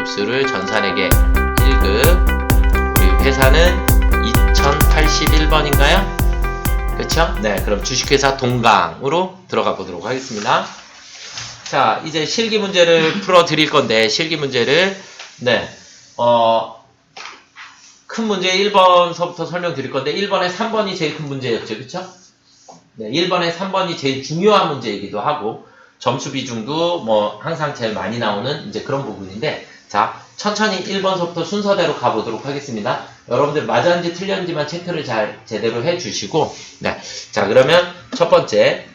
급수를 전산에게 1급. 우리 회사는 2081번인가요? 그쵸? 네, 그럼 주식회사 동강으로 들어가 보도록 하겠습니다. 자, 이제 실기 문제를 풀어 드릴 건데, 실기 문제를, 네, 큰 문제 1번서부터 설명드릴 건데, 1번에 3번이 제일 큰 문제였죠. 그쵸? 네, 1번에 3번이 제일 중요한 문제이기도 하고, 점수 비중도 뭐 항상 제일 많이 나오는 이제 그런 부분인데, 자, 천천히 1번서부터 순서대로 가보도록 하겠습니다. 여러분들 맞았는지 틀렸는지만 체크를 잘 제대로 해주시고, 네. 자, 그러면 첫 번째,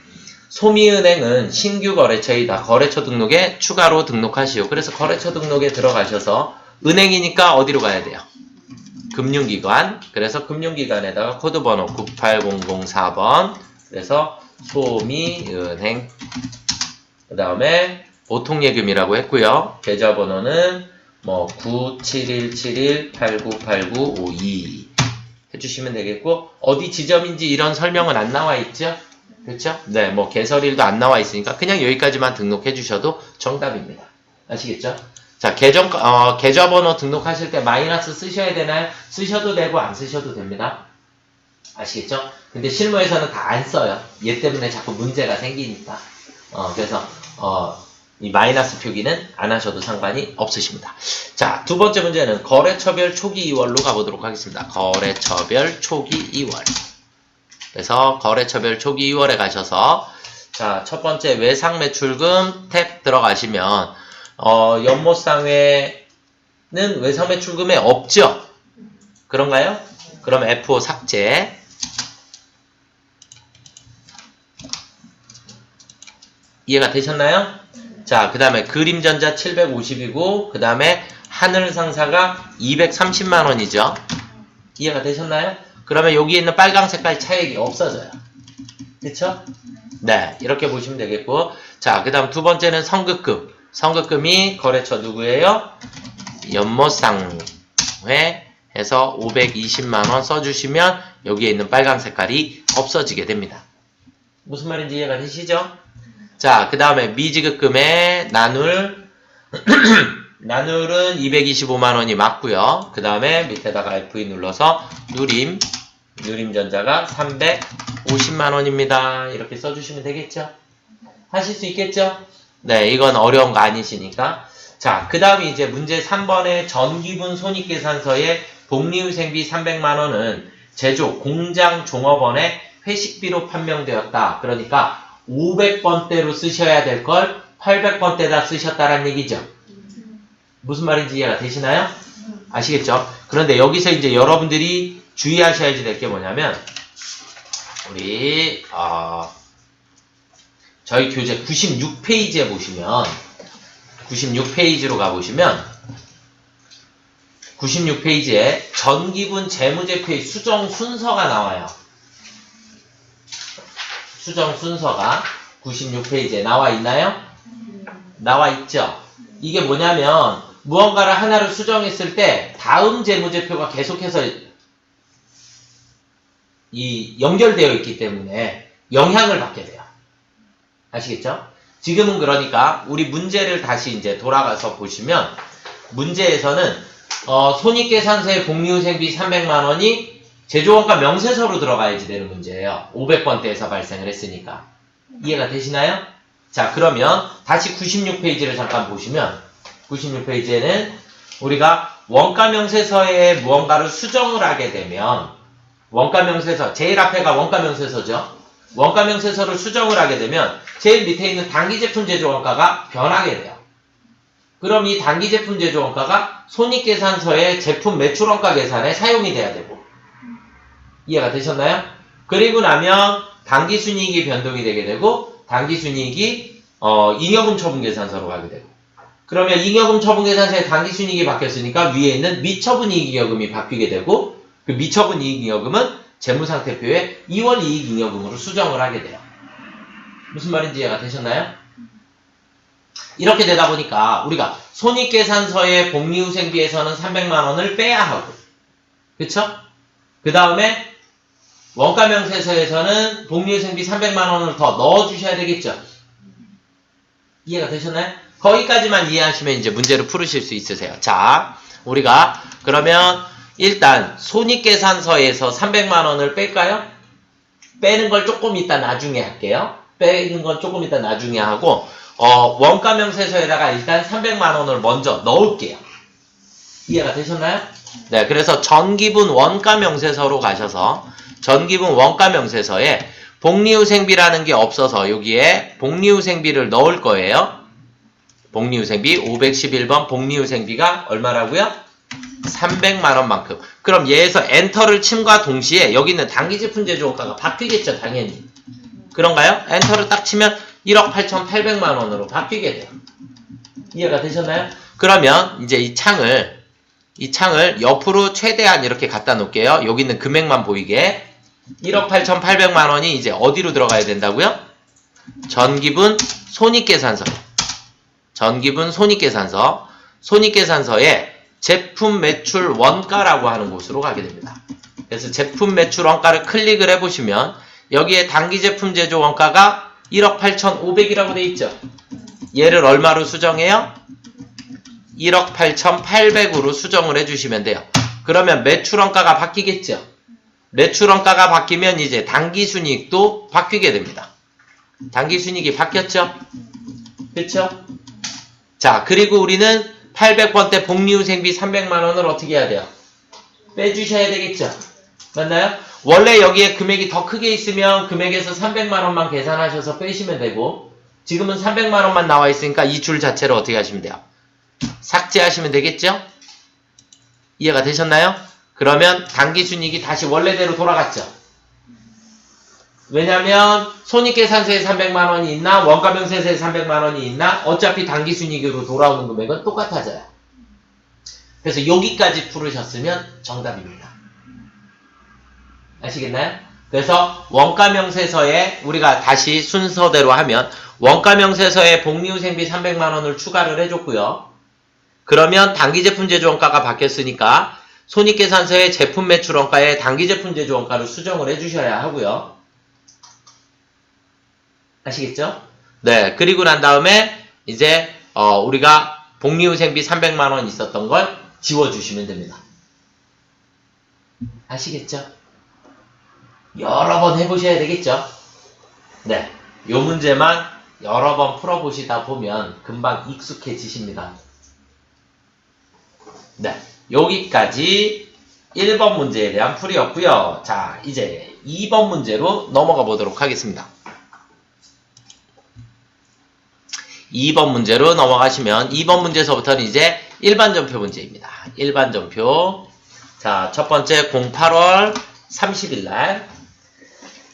소미은행은 신규 거래처이다. 거래처 등록에 추가로 등록하시오. 그래서 거래처 등록에 들어가셔서 은행이니까 어디로 가야 돼요? 금융기관. 그래서 금융기관에다가 코드번호 98004번. 그래서 소미은행. 그 다음에 보통예금이라고 했고요. 계좌번호는 뭐 9717189892 해주시면 되겠고, 어디 지점인지 이런 설명은 안 나와 있죠? 그렇죠? 네, 뭐 개설일도 안 나와 있으니까 그냥 여기까지만 등록해 주셔도 정답입니다. 아시겠죠? 자, 계좌번호 등록하실 때 마이너스 쓰셔야 되나요? 쓰셔도 되고 안 쓰셔도 됩니다. 아시겠죠? 근데 실무에서는 다 안 써요. 얘 때문에 자꾸 문제가 생기니까. 그래서 이 마이너스 표기는 안 하셔도 상관이 없으십니다. 자, 두 번째 문제는 거래처별 초기 2월로 가보도록 하겠습니다. 거래처별 초기 2월. 그래서 거래처별 초기 2월에 가셔서, 자, 첫 번째 외상매출금 탭 들어가시면 연못상회는 외상매출금에 없죠? 그런가요? 그럼 F5 삭제. 이해가 되셨나요? 자, 그 다음에 그림전자 750이고, 그 다음에 하늘상사가 230만원이죠. 이해가 되셨나요? 그러면 여기에 있는 빨강 색깔 차액이 없어져요. 그쵸? 네, 이렇게 보시면 되겠고. 자, 그 다음 두 번째는 선급금. 선급금이 거래처 누구예요? 연못상회 해서 520만원 써주시면 여기에 있는 빨강 색깔이 없어지게 됩니다. 무슨 말인지 이해가 되시죠? 자, 그 다음에 미지급금의 나눌. 나눌은 225만원이 맞고요. 그 다음에 밑에다가 F2 눌러서 누림전자가 350만원입니다. 이렇게 써주시면 되겠죠? 하실 수 있겠죠? 네, 이건 어려운 거 아니시니까. 자, 그 다음에 이제 문제 3번의 전기분 손익계산서에 복리후생비 300만원은 제조 공장 종업원의 회식비로 판명되었다. 그러니까 500번대로 쓰셔야 될 걸 800번대다 쓰셨다는 얘기죠. 무슨 말인지 이해가 되시나요? 아시겠죠? 그런데 여기서 이제 여러분들이 주의하셔야지 될 게 뭐냐면, 우리 저희 교재 96페이지에 보시면, 96페이지로 가보시면 96페이지에 전기분 재무제표의 수정 순서가 나와요. 수정 순서가 96페이지에 나와 있나요? 나와 있죠? 이게 뭐냐면, 무언가를 하나를 수정했을 때 다음 재무제표가 계속해서 연결되어 있기 때문에 영향을 받게 돼요. 아시겠죠? 지금은 그러니까 우리 문제를 다시 이제 돌아가서 보시면, 문제에서는 손익계산서의 복리후생비 300만원이 제조원가 명세서로 들어가야지 되는 문제예요. 500번대에서 발생을 했으니까. 이해가 되시나요? 자, 그러면 다시 96페이지를 잠깐 보시면, 96페이지에는 우리가 원가명세서에 무언가를 수정을 하게 되면, 원가명세서, 제일 앞에가 원가명세서죠. 원가명세서를 수정을 하게 되면 제일 밑에 있는 단기제품 제조원가가 변하게 돼요. 그럼 이 단기제품 제조원가가 손익계산서의 제품 매출원가 계산에 사용이 돼야 되고. 이해가 되셨나요? 그리고 나면 단기순이익이 변동이 되게 되고, 단기순이익이 잉여금 처분계산서로 가게 되고, 그러면 잉여금 처분계산서에 단기순이익이 바뀌었으니까 위에 있는 미처분이익잉여금이 바뀌게 되고, 그 미처분이익잉여금은 재무상태표에 2월 이익잉여금으로 수정을 하게 돼요. 무슨 말인지 이해가 되셨나요? 이렇게 되다 보니까 우리가 손익계산서의 복리후생비에서는 300만원을 빼야 하고, 그쵸? 그 다음에 원가명세서에서는 복리후생비 300만원을 더 넣어주셔야 되겠죠? 이해가 되셨나요? 거기까지만 이해하시면 이제 문제를 풀으실 수 있으세요. 자, 우리가 그러면 일단 손익계산서에서 300만원을 뺄까요? 빼는 걸 조금 이따 나중에 할게요. 빼는 건 조금 이따 나중에 하고 원가명세서에다가 일단 300만원을 먼저 넣을게요. 이해가 되셨나요? 네, 그래서 전기분 원가명세서로 가셔서 전기분 원가명세서에 복리후생비라는 게 없어서 여기에 복리후생비를 넣을 거예요. 복리후생비 511번 복리후생비가 얼마라고요? 300만원만큼. 그럼 얘에서 엔터를 침과 동시에 여기 있는 당기제품제조원가가 바뀌겠죠, 당연히. 그런가요? 엔터를 딱 치면 1억 8,800만원으로 바뀌게 돼요. 이해가 되셨나요? 그러면 이제 이 창을 옆으로 최대한 이렇게 갖다 놓을게요. 여기 있는 금액만 보이게. 1억 8,800만원이 이제 어디로 들어가야 된다고요? 전기분 손익계산서. 전기분 손익계산서. 손익계산서에 제품 매출 원가라고 하는 곳으로 가게 됩니다. 그래서 제품 매출 원가를 클릭을 해보시면 여기에 당기제품 제조 원가가 1억 8,500이라고 돼 있죠. 얘를 얼마로 수정해요? 1억 8,800으로 수정을 해주시면 돼요. 그러면 매출 원가가 바뀌겠죠. 매출 원가가 바뀌면 이제 당기순이익도 바뀌게 됩니다. 당기순이익이 바뀌었죠? 그렇죠? 자, 그리고 우리는 800번대 복리후생비 300만원을 어떻게 해야 돼요? 빼주셔야 되겠죠? 맞나요? 원래 여기에 금액이 더 크게 있으면 금액에서 300만원만 계산하셔서 빼시면 되고 지금은 300만원만 나와 있으니까 이 줄 자체를 어떻게 하시면 돼요? 삭제하시면 되겠죠? 이해가 되셨나요? 그러면 당기순이익이 다시 원래대로 돌아갔죠? 왜냐면 손익계산서에 300만원이 있나 원가명세서에 300만원이 있나 어차피 당기순이익으로 돌아오는 금액은 똑같아져요. 그래서 여기까지 풀으셨으면 정답입니다. 아시겠나요? 그래서 원가명세서에 우리가 다시 순서대로 하면 원가명세서에 복리후생비 300만원을 추가를 해줬고요. 그러면 당기제품 제조원가가 바뀌었으니까 손익계산서에 제품 매출원가에 당기제품 제조원가를 수정을 해주셔야 하고요. 아시겠죠? 네, 그리고 난 다음에 이제 우리가 복리후생비 300만원 있었던 걸 지워주시면 됩니다. 아시겠죠? 여러 번 해보셔야 되겠죠? 네, 요 문제만 여러 번 풀어보시다 보면 금방 익숙해지십니다. 네, 여기까지 1번 문제에 대한 풀이였고요. 자, 이제 2번 문제로 넘어가 보도록 하겠습니다. 2번 문제로 넘어가시면 2번 문제에서부터는 이제 일반전표 문제입니다. 일반전표. 자, 첫 번째 08월 30일 날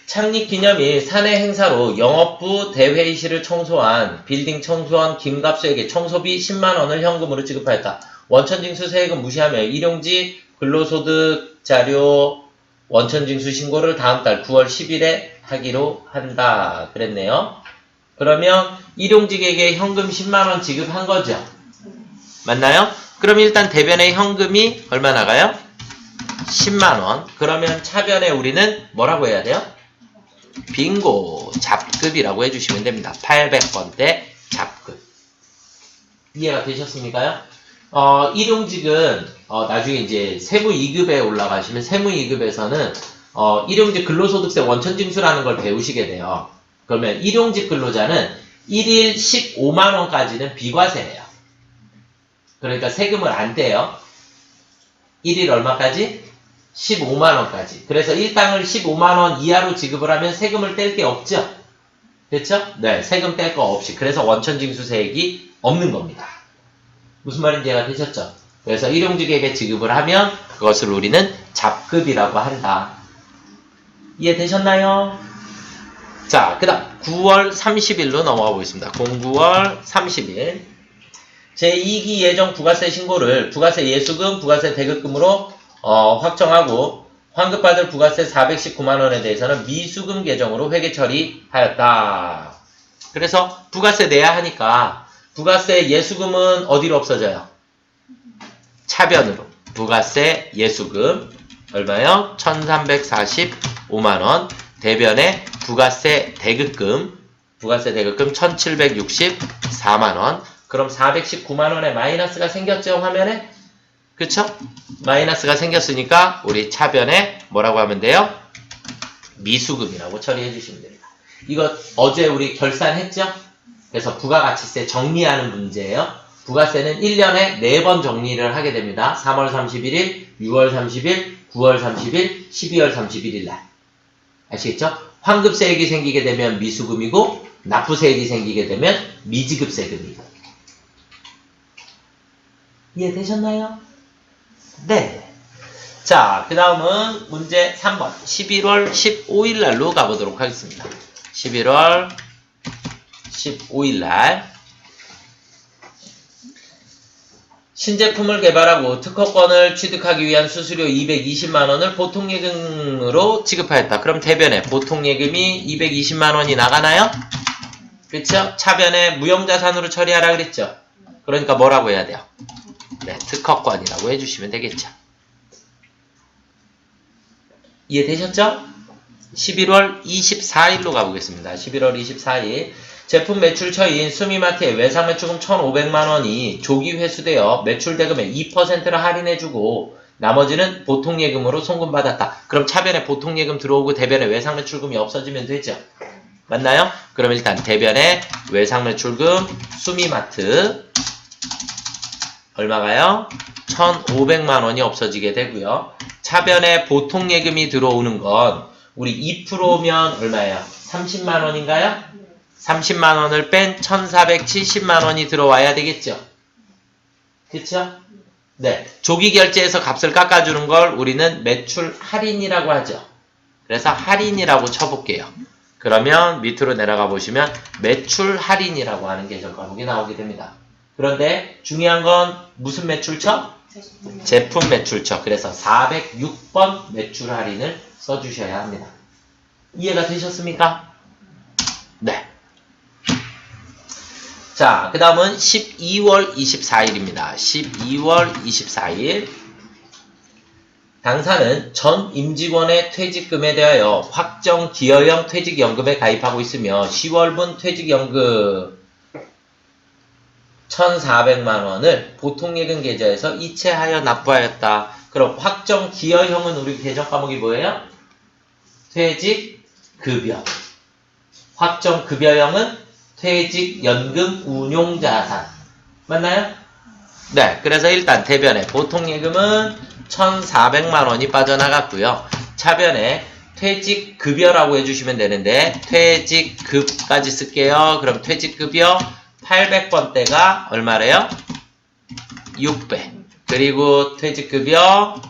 창립기념일 사내 행사로 영업부 대회의실을 청소한 빌딩 청소원 김갑수에게 청소비 10만원을 현금으로 지급하였다. 원천징수 세액은 무시하며 일용직 근로소득 자료 원천징수 신고를 다음 달 9월 10일에 하기로 한다. 그랬네요. 그러면 일용직에게 현금 10만원 지급한 거죠. 맞나요? 그럼 일단 대변에 현금이 얼마 나가요? 10만원. 그러면 차변에 우리는 뭐라고 해야 돼요? 빙고 잡급이라고 해주시면 됩니다. 800번대 잡급. 이해가 되셨습니까요? 일용직은 나중에 이제 세무 2급에 올라가시면 세무 2급에서는 일용직 근로소득세 원천징수라는 걸 배우시게 돼요. 그러면 일용직 근로자는 1일 15만원까지는 비과세예요. 그러니까 세금을 안 떼요. 1일 얼마까지? 15만원까지. 그래서 일당을 15만원 이하로 지급을 하면 세금을 뗄 게 없죠? 그렇죠? 네, 세금 뗄 거 없이. 그래서 원천징수세액이 없는 겁니다. 무슨 말인지 이해가 되셨죠? 그래서 일용직에게 지급을 하면 그것을 우리는 잡급이라고 한다. 이해되셨나요? 자, 그 다음 9월 30일로 넘어가 보겠습니다. 09월 30일 제2기 예정 부가세 신고를 부가세 예수금, 부가세 대급금으로 확정하고 환급받을 부가세 419만원에 대해서는 미수금 계정으로 회계 처리하였다. 그래서 부가세 내야 하니까 부가세 예수금은 어디로 없어져요? 차변으로. 부가세 예수금 얼마요? 1345만원. 대변에 부가세 대급금 1764만원. 그럼 419만원에 마이너스가 생겼죠, 화면에? 그쵸? 마이너스가 생겼으니까 우리 차변에 뭐라고 하면 돼요? 미수금이라고 처리해 주시면 됩니다. 이거 어제 우리 결산했죠? 그래서 부가가치세 정리하는 문제예요. 부가세는 1년에 4번 정리를 하게 됩니다. 3월 31일, 6월 30일, 9월 30일, 12월 31일 날. 아시겠죠? 환급세액이 생기게 되면 미수금이고 납부세액이 생기게 되면 미지급세금이고. 이해되셨나요? 네. 자, 그 다음은 문제 3번 11월 15일 날로 가보도록 하겠습니다. 11월 15일 날 신제품을 개발하고 특허권을 취득하기 위한 수수료 220만원을 보통예금으로 지급하였다. 그럼 대변에 보통예금이 220만원이 나가나요? 그쵸? 차변에 무형자산으로 처리하라 그랬죠? 그러니까 뭐라고 해야 돼요? 네, 특허권이라고 해주시면 되겠죠. 이해되셨죠? 11월 24일로 가보겠습니다. 11월 24일 제품 매출처인 수미마트의 외상매출금 1,500만원이 조기 회수되어 매출대금의 2%를 할인해주고 나머지는 보통예금으로 송금받았다. 그럼 차변에 보통예금 들어오고 대변에 외상매출금이 없어지면 되죠? 맞나요? 그럼 일단 대변에 외상매출금 수미마트 얼마가요? 1,500만원이 없어지게 되고요. 차변에 보통예금이 들어오는 건 우리 2%면 얼마예요? 30만원인가요? 30만원을 뺀 1,470만원이 들어와야 되겠죠? 그쵸? 네. 조기 결제해서 값을 깎아주는 걸 우리는 매출 할인이라고 하죠. 그래서 할인이라고 쳐볼게요. 그러면 밑으로 내려가 보시면 매출 할인이라고 하는 계절 과목이 나오게 됩니다. 그런데 중요한 건 무슨 매출처? 제품 매출처. 그래서 406번 매출 할인을 써주셔야 합니다. 이해가 되셨습니까? 네. 자, 그 다음은 12월 24일입니다. 12월 24일 당사는 전 임직원의 퇴직금에 대하여 확정 기여형 퇴직연금에 가입하고 있으며 10월분 퇴직연금 1,400만원을 보통예금 계좌에서 이체하여 납부하였다. 그럼 확정 기여형은 우리 계정 과목이 뭐예요? 퇴직급여. 확정 급여형은 퇴직연금 운용자산. 맞나요? 네. 그래서 일단 대변에 보통예금은 1,400만원이 빠져나갔고요. 차변에 퇴직급여라고 해주시면 되는데 퇴직급까지 쓸게요. 그럼 퇴직급여 800번대가 얼마래요? 600. 그리고 퇴직급여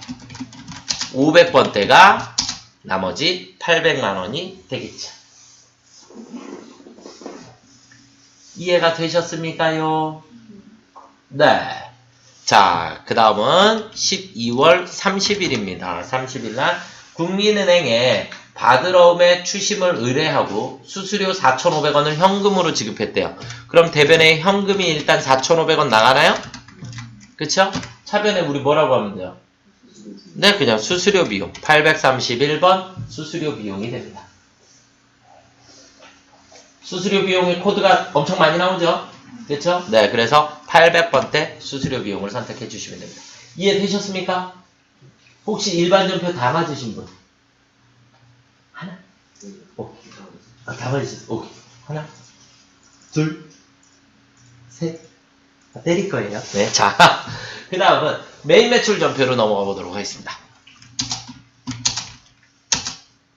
500번대가 나머지 800만원이 되겠죠. 이해가 되셨습니까요? 네. 자, 그 다음은 12월 30일입니다. 30일날 국민은행에 받으러움의 추심을 의뢰하고 수수료 4,500원을 현금으로 지급했대요. 그럼 대변에 현금이 일단 4,500원 나가나요? 그쵸? 차변에 우리 뭐라고 하면 돼요? 네, 그냥 수수료 비용. 831번 수수료 비용이 됩니다. 수수료 비용의 코드가 엄청 많이 나오죠? 그쵸? 네, 그래서 800번대 수수료 비용을 선택해 주시면 됩니다. 이해되셨습니까? 혹시 일반 전표 다 맞으신 분? 하나? 오케이. 다 맞으셨어요? 오케이. 하나, 둘, 셋. 때릴 거예요. 네, 자. 그 다음은 메인 매출 전표로 넘어가 보도록 하겠습니다.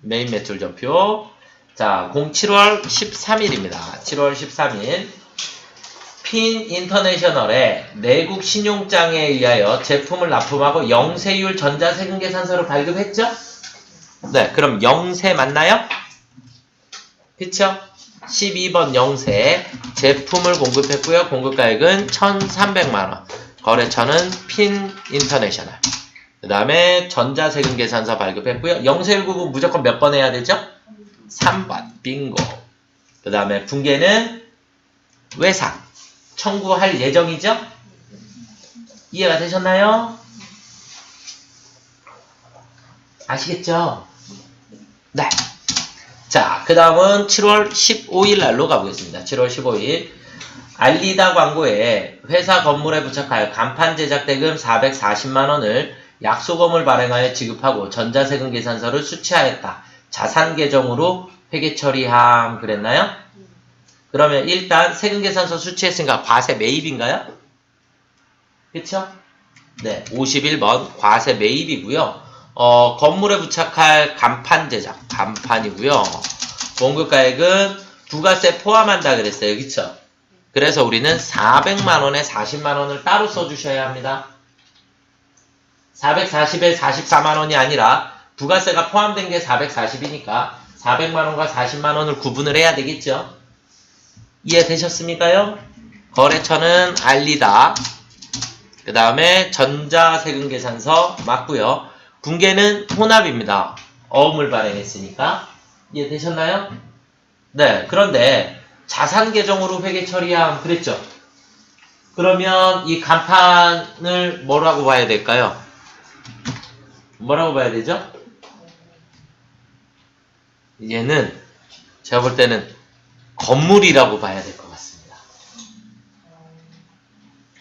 메인 매출 전표. 자, 07월 13일입니다. 7월 13일. 핀 인터내셔널의 내국 신용장에 의하여 제품을 납품하고 영세율 전자세금 계산서를 발급했죠? 네, 그럼 영세 맞나요? 그쵸? 12번 영세 제품을 공급했고요. 공급가액은 1,300만원. 거래처는 핀 인터내셔널. 그 다음에 전자세금 계산서 발급했고요. 영세율 구분 무조건 몇 번 해야 되죠? 3번. 빙고. 그 다음에 분계는 외상. 청구할 예정이죠? 이해가 되셨나요? 아시겠죠? 네. 자, 그 다음은 7월 15일 날로 가보겠습니다. 7월 15일. 알리다 광고에 회사 건물에 부착하여 간판 제작 대금 440만원을 약소금을 발행하여 지급하고 전자세금 계산서를 수취하였다. 자산 계정으로 회계 처리함 그랬나요? 그러면 일단 세금 계산서 수취했으니까 과세 매입인가요? 그쵸? 네, 51번 과세 매입이고요. 건물에 부착할 간판 제작, 간판이고요. 공급가액은 부가세 포함한다 그랬어요. 그쵸? 그래서 우리는 400만원에 40만원을 따로 써주셔야 합니다. 440에 44만원이 아니라 부가세가 포함된 게 440이니까 400만원과 40만원을 구분을 해야 되겠죠? 이해되셨습니까요? 거래처는 알리다. 그 다음에 전자세금계산서 맞고요. 분계는 혼합입니다. 어음을 발행했으니까. 이해되셨나요? 네, 그런데 자산계정으로 회계 처리함 그랬죠? 그러면 이 간판을 뭐라고 봐야 될까요? 뭐라고 봐야 되죠? 얘는 제가 볼 때는 건물이라고 봐야 될 것 같습니다.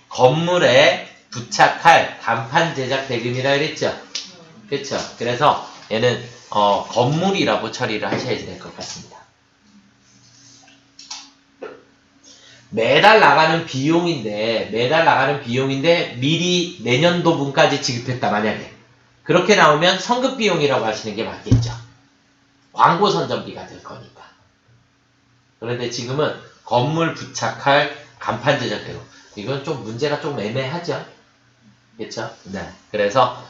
건물에 부착할 간판 제작 대금이라 그랬죠? 그렇죠? 그래서 얘는 건물이라고 처리를 하셔야 될 것 같습니다. 매달 나가는 비용인데 미리 내년도분까지 지급했다 만약에 그렇게 나오면 성급 비용이라고 하시는 게 맞겠죠. 광고 선전비가 될 거니까. 그런데 지금은 건물 부착할 간판 제작대로 이건 좀 문제가 좀 애매하죠. 그렇죠? 네. 그래서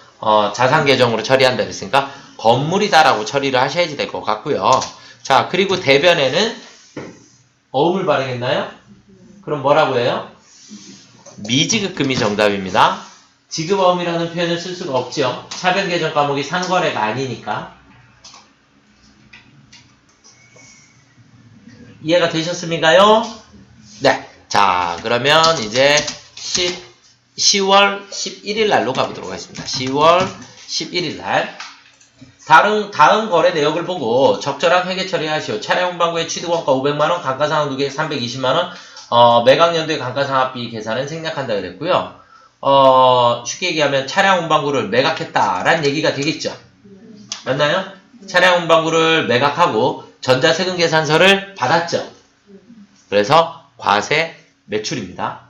자산 계정으로 처리한다 그랬으니까 건물이다라고 처리를 하셔야지 될 것 같고요. 자, 그리고 대변에는 어음을 발행했나요? 그럼 뭐라고 해요? 미지급금이 정답입니다. 지급어음이라는 표현을 쓸 수가 없죠. 차변계정 과목이 상거래가 아니니까. 이해가 되셨습니까요? 네. 자, 그러면 이제 10월 11일 날로 가보도록 하겠습니다. 10월 11일 날. 다음 거래 내역을 보고 적절한 회계 처리하시오. 차량 운반구의 취득원가 500만원, 감가상각 누계 320만원, 매각연도의 감가상각비 계산은 생략한다 그랬고요. 쉽게 얘기하면 차량 운반구를 매각했다라는 얘기가 되겠죠. 맞나요? 차량 운반구를 매각하고 전자세금 계산서를 받았죠. 그래서 과세 매출입니다.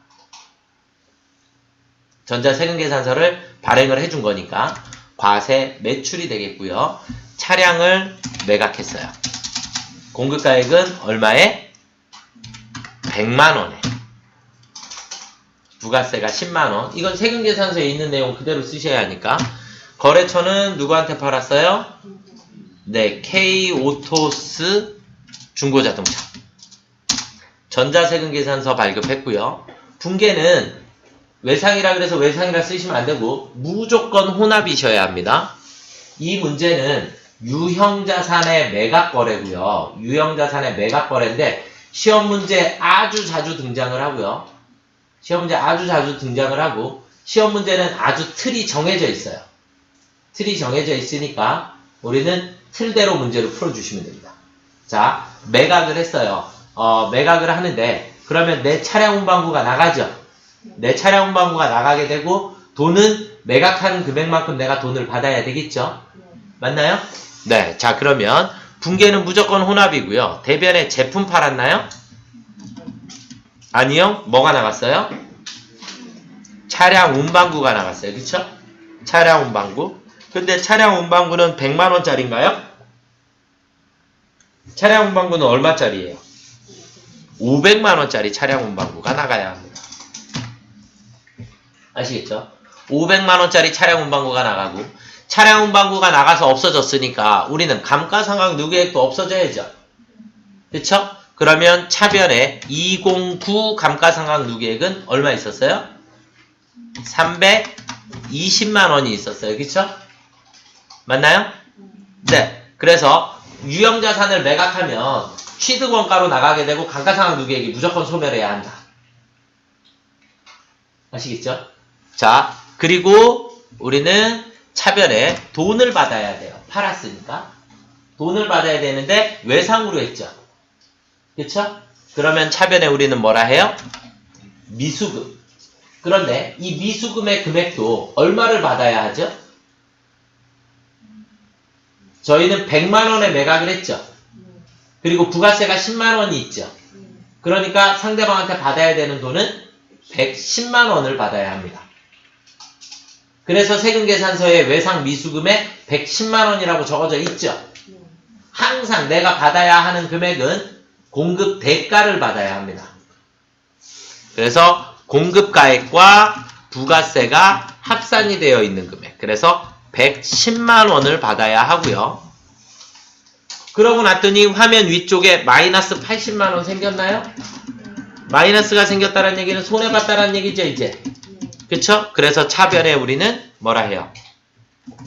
전자세금 계산서를 발행을 해준 거니까 과세 매출이 되겠고요. 차량을 매각했어요. 공급가액은 얼마에? 100만원에. 부가세가 10만원. 이건 세금계산서에 있는 내용 그대로 쓰셔야 하니까. 거래처는 누구한테 팔았어요? 네, K오토스 중고자동차. 전자세금계산서 발급했고요. 분계는 외상이라 그래서 외상이라 쓰시면 안 되고 무조건 혼합이셔야 합니다. 이 문제는 유형자산의 매각거래고요. 유형자산의 매각거래인데 시험 문제 아주 자주 등장을 하고요. 시험 문제 아주 자주 등장을 하고 시험 문제는 아주 틀이 정해져 있어요. 틀이 정해져 있으니까 우리는 틀대로 문제를 풀어주시면 됩니다. 자, 매각을 했어요. 매각을 하는데 그러면 내 차량 운반구가 나가죠. 내 차량 운반구가 나가게 되고 돈은 매각하는 금액만큼 내가 돈을 받아야 되겠죠. 맞나요? 네. 자, 그러면 분계는 무조건 혼합이고요. 대변에 제품 팔았나요? 아니요. 뭐가 나갔어요? 차량 운반구가 나갔어요. 그쵸? 차량 운반구. 근데 차량 운반구는 100만원짜리인가요? 차량 운반구는 얼마짜리예요? 500만원짜리 차량 운반구가 나가야 합니다. 아시겠죠? 500만원짜리 차량 운반구가 나가고 차량 운반구가 나가서 없어졌으니까 우리는 감가상각 누계액도 없어져야죠. 그쵸? 그러면 차변에 209 감가상각 누계액은 얼마 있었어요? 320만원이 있었어요. 그쵸? 맞나요? 네. 그래서 유형자산을 매각하면 취득원가로 나가게 되고 감가상각 누계액이 무조건 소멸해야 한다. 아시겠죠? 자, 그리고 우리는 차변에 돈을 받아야 돼요. 팔았으니까. 돈을 받아야 되는데 외상으로 했죠. 그쵸? 그러면 차변에 우리는 뭐라 해요? 미수금. 그런데 이 미수금의 금액도 얼마를 받아야 하죠? 저희는 100만원에 매각을 했죠. 그리고 부가세가 10만원이 있죠. 그러니까 상대방한테 받아야 되는 돈은 110만원을 받아야 합니다. 그래서 세금계산서에 외상 미수금에 110만원이라고 적어져 있죠. 항상 내가 받아야 하는 금액은 공급 대가를 받아야 합니다. 그래서 공급가액과 부가세가 합산이 되어 있는 금액. 그래서 110만원을 받아야 하고요. 그러고 났더니 화면 위쪽에 마이너스 80만원 생겼나요? 마이너스가 생겼다는 얘기는 손해봤다는 얘기죠, 이제. 그쵸? 그래서 차변에 우리는 뭐라 해요?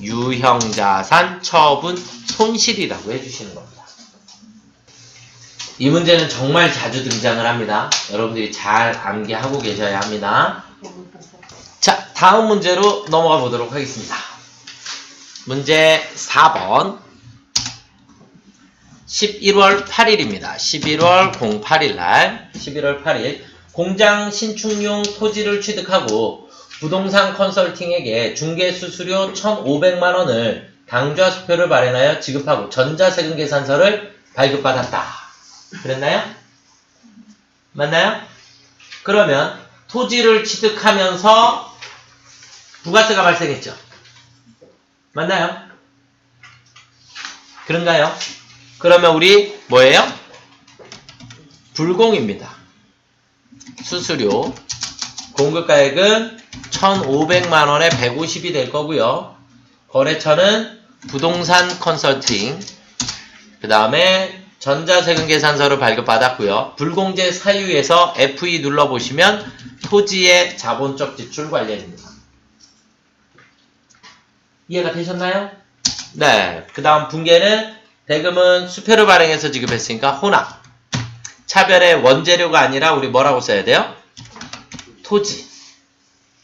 유형자산 처분 손실이라고 해주시는 겁니다. 이 문제는 정말 자주 등장을 합니다. 여러분들이 잘 암기하고 계셔야 합니다. 자, 다음 문제로 넘어가 보도록 하겠습니다. 문제 4번 11월 8일입니다. 11월 08일 날 11월 8일 공장 신축용 토지를 취득하고 부동산 컨설팅에게 중개수수료 1,500만원을 당좌수표를 발행하여 지급하고 전자세금계산서를 발급받았다. 그랬나요? 맞나요? 그러면 토지를 취득하면서 부가세가 발생했죠. 맞나요? 그런가요? 그러면 우리 뭐예요? 불공입니다. 수수료 공급가액은 1,500만원에 150이 될 거고요. 거래처는 부동산 컨설팅, 그 다음에 전자세금계산서를 발급받았고요. 불공제 사유에서 F2 눌러보시면 토지의 자본적 지출 관련입니다. 이해가 되셨나요? 네. 그 다음 분계는 대금은 수표를 발행해서 지급했으니까 혼합. 차별의 원재료가 아니라 우리 뭐라고 써야 돼요? 토지.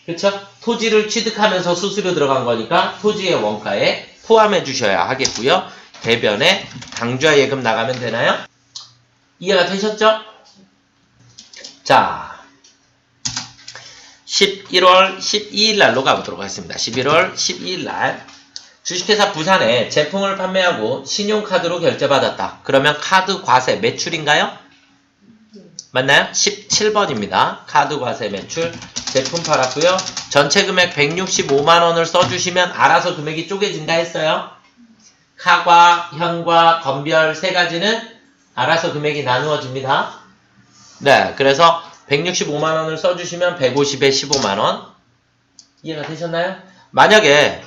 그쵸? 토지를 취득하면서 수수료 들어간 거니까 토지의 원가에 포함해 주셔야 하겠고요. 대변에 당좌예금 나가면 되나요? 이해가 되셨죠? 자, 11월 12일 날로 가보도록 하겠습니다. 11월 12일 날 주식회사 부산에 제품을 판매하고 신용카드로 결제받았다. 그러면 카드 과세 매출인가요? 맞나요? 17번입니다. 카드 과세 매출 제품 팔았고요. 전체 금액 165만원을 써주시면 알아서 금액이 쪼개진다 했어요. 카과, 현과, 건별 세 가지는 알아서 금액이 나누어집니다. 네, 그래서 165만원을 써주시면 150에 15만원. 이해가 되셨나요? 만약에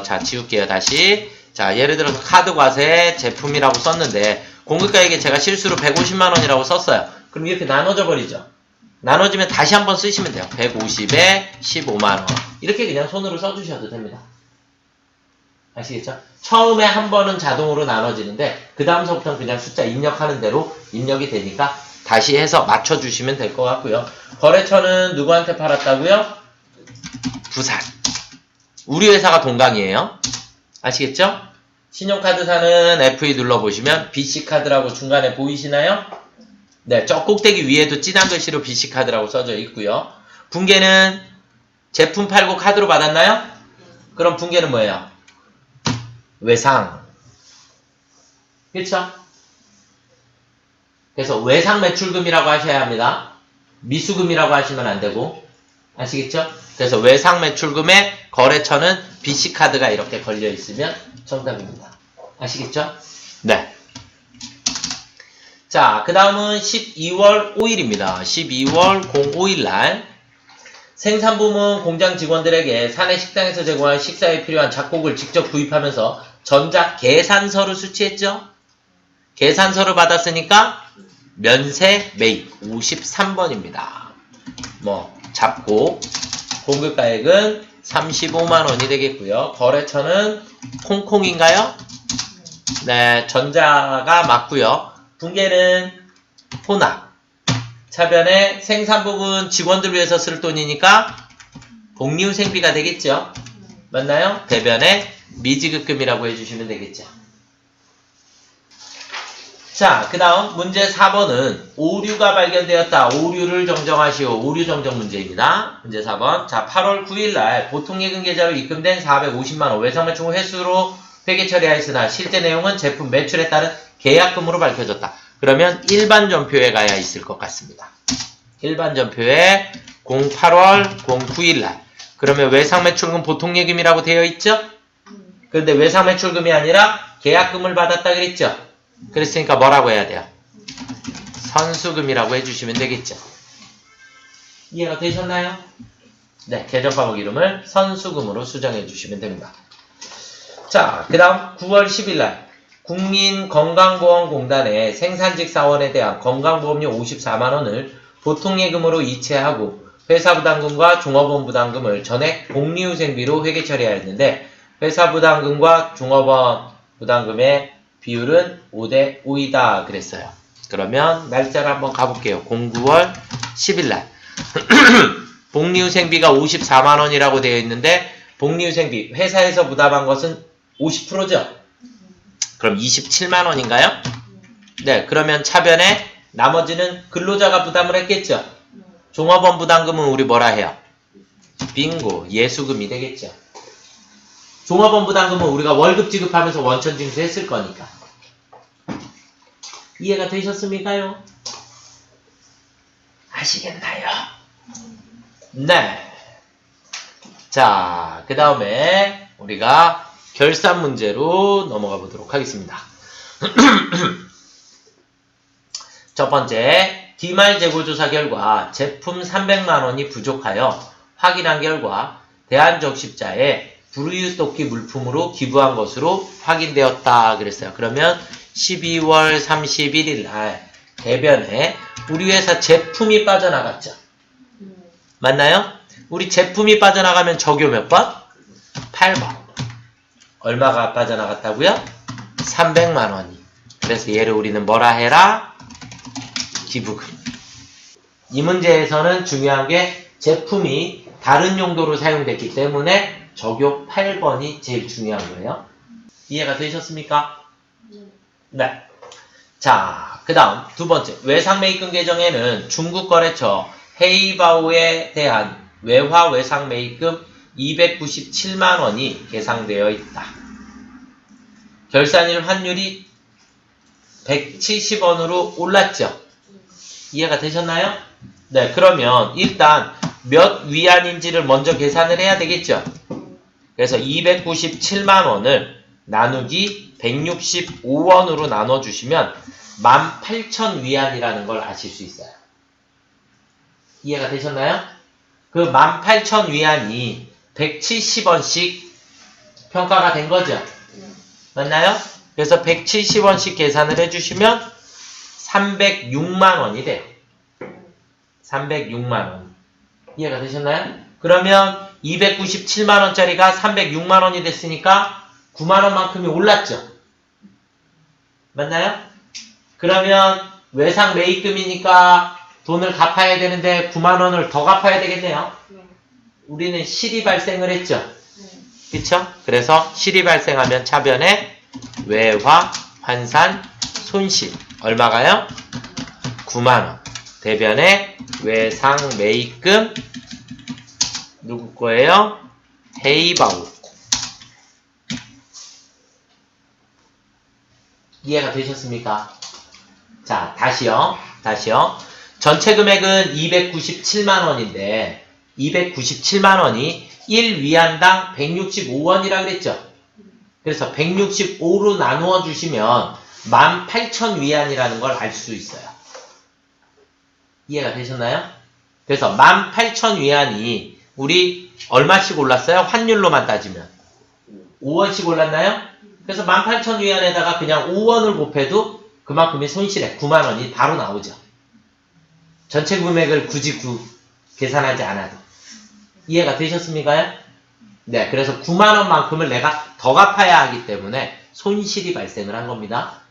자 지울게요. 다시. 자, 예를 들어서 카드 과세 제품이라고 썼는데 공급가액에 제가 실수로 150만원이라고 썼어요. 그럼 이렇게 나눠져 버리죠. 나눠지면 다시 한번 쓰시면 돼요. 150에 15만원. 이렇게 그냥 손으로 써주셔도 됩니다. 아시겠죠? 처음에 한 번은 자동으로 나눠지는데 그 다음서부터는 그냥 숫자 입력하는 대로 입력이 되니까 다시 해서 맞춰주시면 될 것 같고요. 거래처는 누구한테 팔았다고요? 부산. 우리 회사가 동강이에요. 아시겠죠? 신용카드사는 F2 눌러보시면 BC카드라고 중간에 보이시나요? 네, 저 꼭대기 위에도 진한 글씨로 BC카드라고 써져 있고요. 분계는 제품 팔고 카드로 받았나요? 그럼 분계는 뭐예요? 외상. 그렇죠? 그래서 외상 매출금이라고 하셔야 합니다. 미수금이라고 하시면 안 되고. 아시겠죠? 그래서 외상 매출금에 거래처는 BC카드가 이렇게 걸려 있으면 정답입니다. 아시겠죠? 네. 자, 그 다음은 12월 5일입니다. 12월 05일 날 생산부문 공장 직원들에게 사내 식당에서 제공할 식사에 필요한 잡곡을 직접 구입하면서 전자 계산서를 수취했죠? 계산서를 받았으니까 면세 매입 53번입니다. 잡곡 공급가액은 35만원이 되겠고요. 거래처는 콩콩인가요? 네, 전자가 맞고요. 분계는 혼합. 차변에 생산부분 직원들 위해서 쓸 돈이니까 복리후생비가 되겠죠? 맞나요? 대변에 미지급금이라고 해주시면 되겠죠. 자, 그 다음 문제 4번은 오류가 발견되었다. 오류를 정정하시오. 오류 정정 문제입니다. 문제 4번. 자, 8월 9일날 보통예금 계좌로 입금된 450만원 외상매출 회수로 회계 처리하였으나 실제 내용은 제품 매출에 따른 계약금으로 밝혀졌다. 그러면 일반 전표에 가야 있을 것 같습니다. 일반 전표에 08월 09일날. 그러면 외상매출금 보통예금이라고 되어 있죠? 그런데 외상매출금이 아니라 계약금을 받았다 그랬죠? 그랬으니까 뭐라고 해야 돼요? 선수금이라고 해주시면 되겠죠. 이해가 되셨나요? 네, 계정 과목 이름을 선수금으로 수정해 주시면 됩니다. 자, 그 다음 9월 10일날 국민건강보험공단의 생산직 사원에 대한 건강보험료 54만원을 보통예금으로 이체하고 회사부담금과 종업원 부담금을 전액 복리후생비로 회계 처리하였는데 회사부담금과 종업원 부담금의 비율은 5대 5이다 그랬어요. 그러면 날짜를 한번 가볼게요. 09월 10일날 복리후생비가 54만원이라고 되어 있는데 복리후생비 회사에서 부담한 것은 50%죠? 그럼 27만원인가요? 네, 그러면 차변에 나머지는 근로자가 부담을 했겠죠? 종업원 부담금은 우리 뭐라 해요? 빙고, 예수금이 되겠죠? 종업원 부담금은 우리가 월급 지급하면서 원천 징수했을 거니까. 이해가 되셨습니까요? 아시겠나요? 네. 자, 그 다음에 우리가 결산 문제로 넘어가 보도록 하겠습니다. 첫 번째, DMAR 재고조사 결과 제품 300만원이 부족하여 확인한 결과 대한적십자에 불우유토끼 물품으로 기부한 것으로 확인되었다 그랬어요. 그러면 12월 31일 날 대변에 우리 회사 제품이 빠져나갔죠. 맞나요? 우리 제품이 빠져나가면 적요 몇 번? 8번. 얼마가 빠져나갔다고요? 300만원이. 그래서 얘를 우리는 뭐라 해라? 기부금. 이 문제에서는 중요한 게 제품이 다른 용도로 사용됐기 때문에 적요 8번이 제일 중요한 거예요. 이해가 되셨습니까? 네. 자, 그 다음 두 번째. 외상매입금 계정에는 중국거래처 헤이바오에 대한 외화 외상매입금 297만원이 계상되어 있다. 결산일 환율이 170원으로 올랐죠? 이해가 되셨나요? 네, 그러면 일단 몇 위안인지를 먼저 계산을 해야 되겠죠? 그래서 297만원을 나누기 165원으로 나눠주시면 18,000위안이라는 걸 아실 수 있어요. 이해가 되셨나요? 그 18,000위안이 170원씩 평가가 된 거죠? 맞나요? 그래서 170원씩 계산을 해주시면 306만원이 돼요. 306만원. 이해가 되셨나요? 그러면 297만원짜리가 306만원이 됐으니까 9만원만큼이 올랐죠? 맞나요? 그러면 외상 매입금이니까 돈을 갚아야 되는데 9만원을 더 갚아야 되겠네요? 우리는 실이 발생을 했죠? 그쵸? 그래서 실이 발생하면 차변에 외화, 환산, 손실. 얼마가요? 9만원. 대변에 외상 매입금 누구 거예요? 헤이바오. 이해가 되셨습니까? 자, 다시요. 전체 금액은 297만원인데 297만원이 1위안당 165원이라 그랬죠? 그래서 165로 나누어 주시면 18,000위안이라는 걸 알 수 있어요. 이해가 되셨나요? 그래서 18,000위안이 우리 얼마씩 올랐어요? 환율로만 따지면 5원씩 올랐나요? 그래서 18,000위안에다가 그냥 5원을 곱해도 그만큼의 손실액 9만원이 바로 나오죠. 전체 금액을 굳이 계산하지 않아도. 이해가 되셨습니까? 네, 그래서 9만원만큼을 내가 더 갚아야 하기 때문에 손실이 발생을 한 겁니다.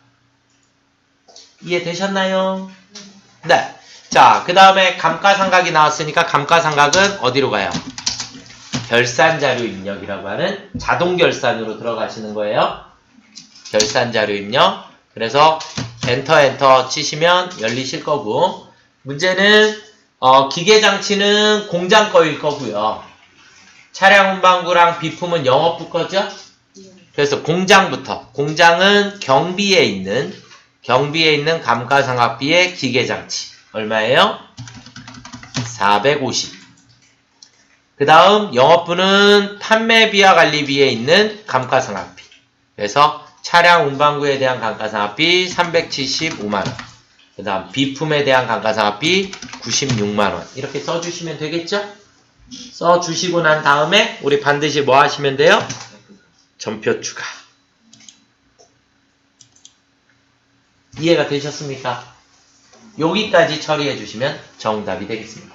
이해되셨나요? 네. 자, 그 다음에 감가상각이 나왔으니까 감가상각은 어디로 가요? 결산자료 입력이라고 하는 자동결산으로 들어가시는 거예요. 결산자료 입력. 그래서 엔터 치시면 열리실 거고, 문제는 기계장치는 공장 거일 거고요. 차량 운반구랑 비품은 영업부 거죠? 그래서 공장부터, 공장은 경비에 있는 감가상각비의 기계장치 얼마예요? 450. 그 다음 영업부는 판매비와 관리비에 있는 감가상각비. 그래서 차량 운반구에 대한 감가상각비 375만원. 그 다음 비품에 대한 감가상각비 96만원. 이렇게 써주시면 되겠죠? 써주시고 난 다음에 우리 반드시 뭐 하시면 돼요? 전표 추가. 이해가 되셨습니까? 여기까지 처리해 주시면 정답이 되겠습니다.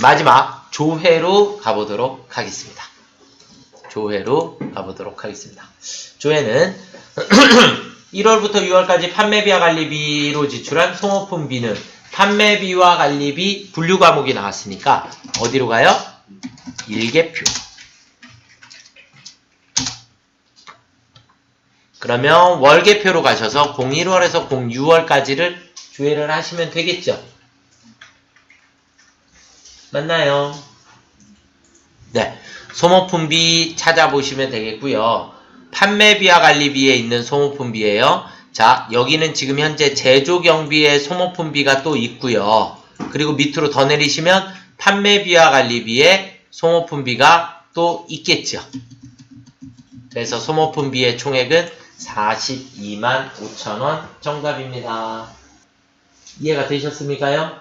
마지막 조회로 가보도록 하겠습니다. 조회는 1월부터 6월까지 판매비와 관리비로 지출한 소모품비는 판매비와 관리비 분류 과목이 나왔으니까 어디로 가요? 일개표. 그러면 월계표로 가셔서 01월에서 06월까지를 조회를 하시면 되겠죠? 맞나요? 네. 소모품비 찾아보시면 되겠고요. 판매비와 관리비에 있는 소모품비예요. 자, 여기는 지금 현재 제조경비의 소모품비가 또 있고요. 그리고 밑으로 더 내리시면 판매비와 관리비의 소모품비가 또 있겠죠. 그래서 소모품비의 총액은 42만 5천원 정답입니다. 이해가 되셨습니까요?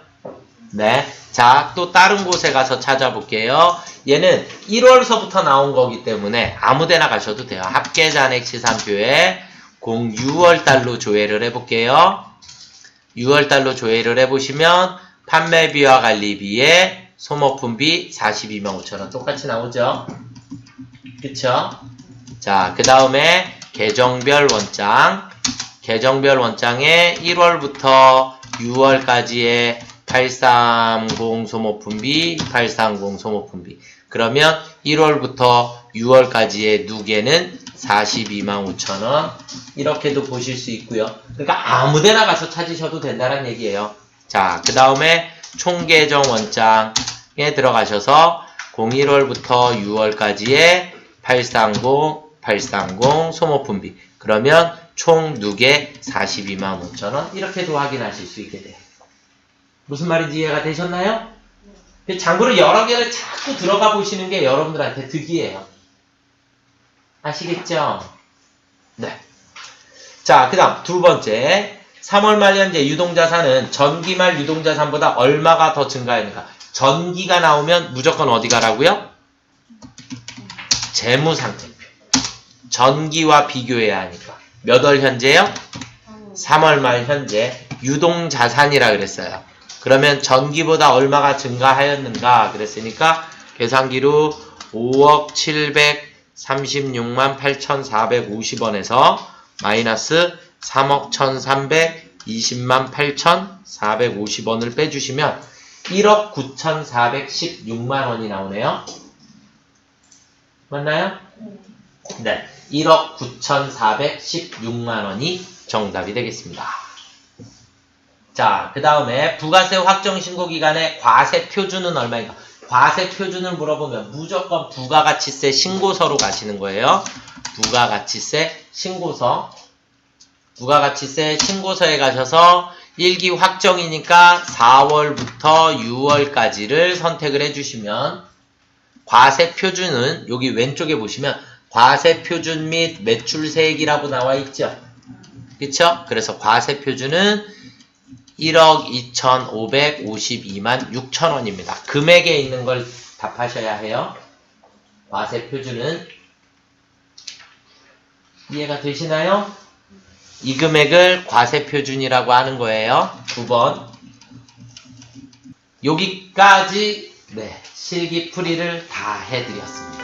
네. 자, 또 다른 곳에 가서 찾아볼게요. 얘는 1월서부터 나온 거기 때문에 아무데나 가셔도 돼요. 합계잔액 시산표에 6월달로 조회를 해볼게요. 6월달로 조회를 해보시면 판매비와 관리비에 소모품비 42만 5천원 똑같이 나오죠? 그쵸? 자, 그 다음에 계정별 원장. 계정별 원장에 1월부터 6월까지의 830 소모품비, 830 소모품비. 그러면 1월부터 6월까지의 누계는 42만 5천원. 이렇게도 보실 수 있고요. 그러니까 아무데나 가서 찾으셔도 된다는 얘기예요. 자, 그 다음에 총계정 원장에 들어가셔서 01월부터 6월까지의 830 소모품비. 그러면 총 누계 42만 5천원. 이렇게도 확인하실 수 있게 돼요. 무슨 말인지 이해가 되셨나요? 장부를 여러 개를 자꾸 들어가 보시는 게 여러분들한테 득이에요. 아시겠죠? 네. 자, 그 다음 두 번째. 3월 말 현재 유동자산은 전기말 유동자산보다 얼마가 더 증가했는가? 전기가 나오면 무조건 어디 가라고요? 재무상태표. 전기와 비교해야 하니까. 몇 월 현재요? 3월 말 현재 유동자산이라 그랬어요. 그러면 전기보다 얼마가 증가하였는가 그랬으니까 계산기로 5억 736만 8,450원에서 마이너스 3억 1,320만 8,450원을 빼주시면 1억 9,416만 원이 나오네요. 맞나요? 네. 1억 9,416만 원이 정답이 되겠습니다. 자, 그 다음에 부가세 확정신고기간의 과세표준은 얼마인가? 과세표준을 물어보면 무조건 부가가치세 신고서로 가시는 거예요. 부가가치세 신고서. 부가가치세 신고서에 가셔서 1기 확정이니까 4월부터 6월까지를 선택을 해주시면 과세표준은 여기 왼쪽에 보시면 과세표준 및 매출세액이라고 나와 있죠. 그쵸? 그래서 과세표준은 1억 2,552만 6천원입니다. 금액에 있는 걸 답하셔야 해요. 과세표준은 이해가 되시나요? 이 금액을 과세표준이라고 하는 거예요. 9번. 여기까지 네, 실기풀이를 다 해드렸습니다.